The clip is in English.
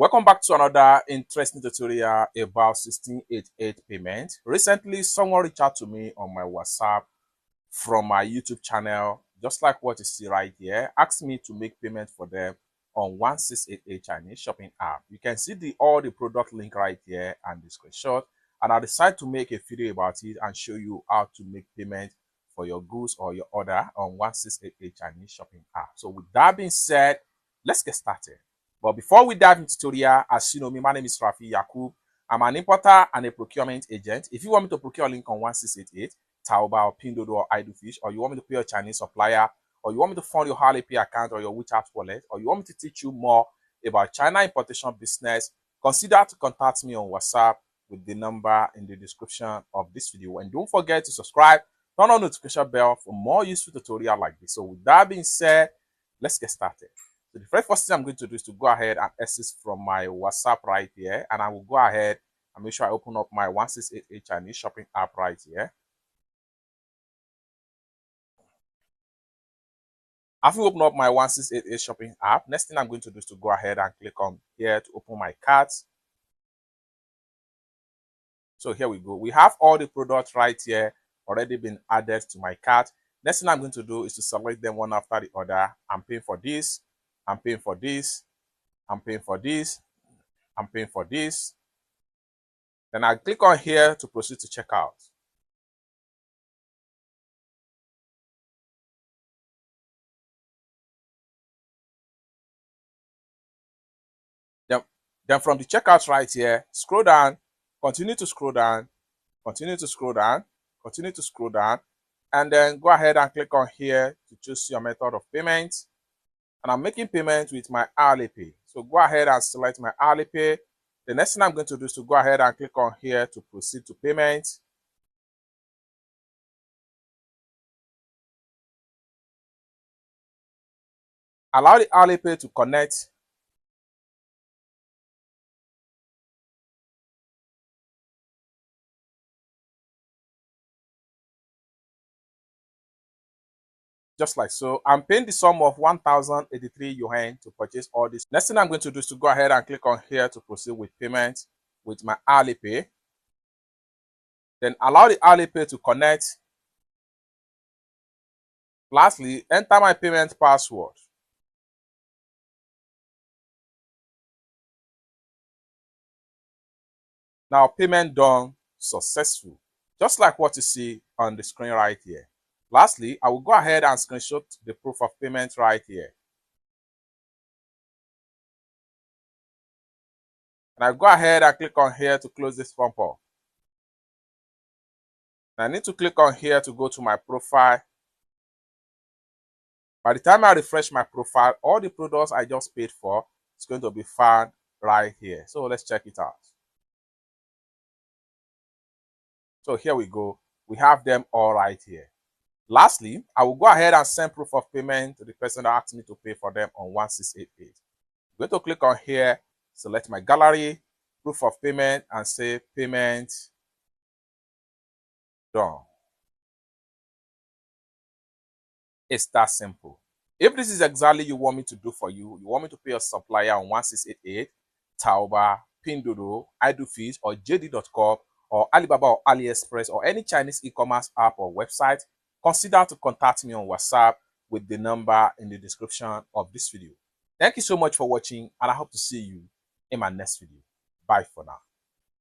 Welcome back to another interesting tutorial about 1688 payment. Recently, someone reached out to me on my WhatsApp from my YouTube channel, just like what you see right here, asked me to make payment for them on 1688 Chinese shopping app. You can see all the product link right here and the screenshot, and I decided to make a video about it and show you how to make payment for your goods or your order on 1688 Chinese shopping app. So with that being said, let's get started. But before we dive into tutorial, as you know me, my name is Rafi Yakub. I'm an importer and a procurement agent. If you want me to procure a link on 1688, Taobao, or pinduoduo, or iDoFish, or you want me to pay a Chinese supplier, or you want me to fund your Alipay account or your WeChat wallet, or you want me to teach you more about China importation business, consider to contact me on WhatsApp with the number in the description of this video. And don't forget to subscribe, turn on the notification bell for more useful tutorials like this. So with that being said, let's get started. So the very first thing I'm going to do is to go ahead and access from my WhatsApp right here, and I will go ahead and make sure I open up my 1688 Chinese shopping app right here. After you open up my 1688 shopping app, next thing I'm going to do is to go ahead and click on here to open my cart. So here we go. We have all the products right here already been added to my cart. Next thing I'm going to do is to select them one after the other. I'm paying for this. I'm paying for this. I'm paying for this. I'm paying for this. Then I click on here to proceed to checkout. Then from the checkout right here, scroll down, continue to scroll down, continue to scroll down, continue to scroll down, and then go ahead and click on here to choose your method of payment. And I'm making payment with my Alipay. So go ahead and select my Alipay. The next thing I'm going to do is to go ahead and click on here to proceed to payment. Allow the Alipay to connect. Just like so. I'm paying the sum of 1,083 yuan to purchase all this. Next thing I'm going to do is to go ahead and click on here to proceed with payment with my Alipay. Then allow the Alipay to connect. Lastly, enter my payment password. Now payment done successful. Just like what you see on the screen right here. Lastly, I will go ahead and screenshot the proof of payment right here. And I go ahead and click on here to close this form up. I need to click on here to go to my profile. By the time I refresh my profile, all the products I just paid for is going to be found right here. So let's check it out. So here we go. We have them all right here. Lastly, I will go ahead and send proof of payment to the person that asked me to pay for them on 1688. I'm going to click on here, select my gallery, proof of payment, and say payment done. It's that simple. If this is exactly you want me to do for you, you want me to pay a supplier on 1688, Taobao, pinduoduo, iDoFish, or JD.com, or Alibaba or AliExpress, or any Chinese e-commerce app or website, consider to contact me on WhatsApp with the number in the description of this video. Thank you so much for watching, and I hope to see you in my next video. Bye for now.